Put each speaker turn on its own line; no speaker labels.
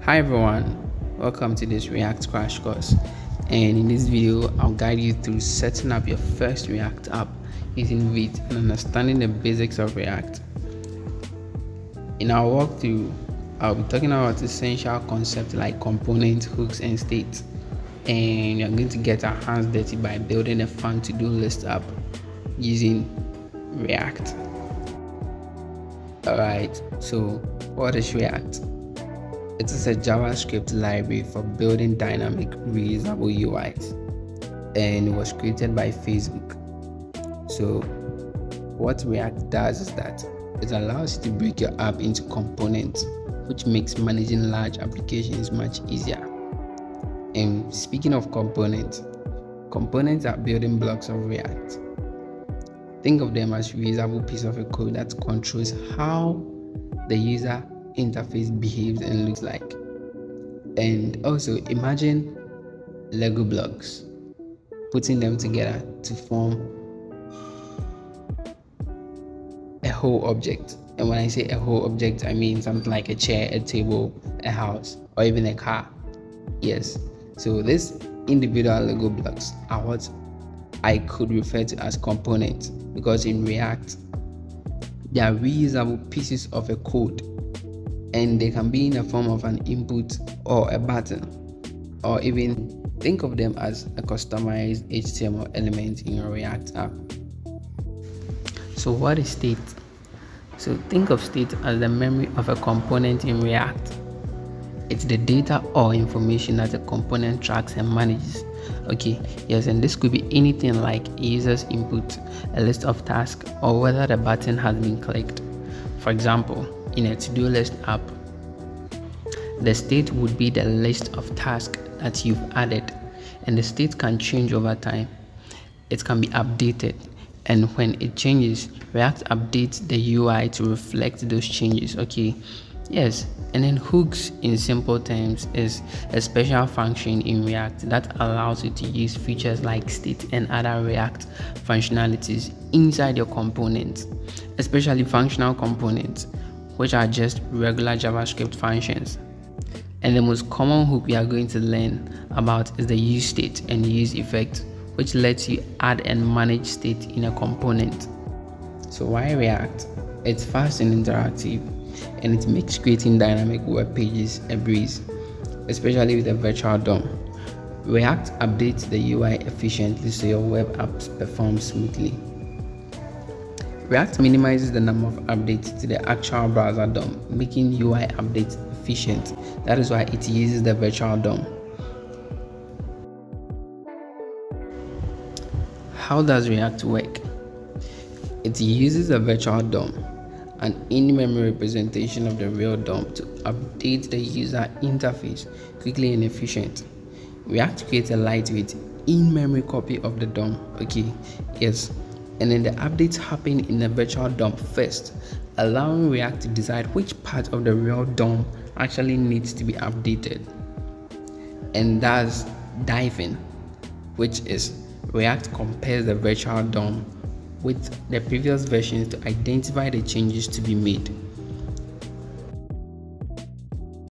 Hi everyone, welcome to this React crash course, and in this video I'll guide you through setting up your first React app using Vite and understanding the basics of React. In our walkthrough, I'll be talking about essential concepts like components, hooks, and states, and you're going to get our hands dirty by building a fun to-do list app using React. Alright, so what is React? It is a JavaScript library for building dynamic, reusable UIs, and it was created by Facebook. So what React does is that it allows you to break your app into components, which makes managing large applications much easier. And speaking of components are building blocks of React. Think of them as reusable piece of code that controls how the user interface behaves and looks like. And also imagine Lego blocks, putting them together to form a whole object. And when I say a whole object, I mean something like a chair, a table, a house, or even a car. Yes, so these individual Lego blocks are what I could refer to as components, because in React they are reusable pieces of a code, and they can be in the form of an input or a button, or even think of them as a customized HTML element in your React app. So what is state? So think of state as the memory of a component in React. It's the data or information that a component tracks and manages. Okay, yes, and this could be anything like a user's input, a list of tasks, or whether the button has been clicked. For example, in a to-do list app, the state would be the list of tasks that you've added, and the state can change over time. It can be updated, and when it changes, React updates the UI to reflect those changes. Okay, yes, and then hooks in simple terms is a special function in React that allows you to use features like state and other React functionalities inside your components, especially functional components, which are just regular JavaScript functions. And the most common hook we are going to learn about is the use state and use effect, which lets you add and manage state in a component. So why React? It's fast and interactive, and it makes creating dynamic web pages a breeze, especially with a virtual DOM. React updates the UI efficiently so your web apps perform smoothly. React minimizes the number of updates to the actual browser DOM, making UI updates efficient. That is why it uses the virtual DOM. How does React work? It uses a virtual DOM, an in-memory representation of the real DOM, to update the user interface quickly and efficient. React creates a lightweight in-memory copy of the DOM. Okay, yes, and then the updates happen in the virtual DOM first, allowing React to decide which part of the real DOM actually needs to be updated. And that's dive in, which is React compares the virtual DOM with the previous versions to identify the changes to be made.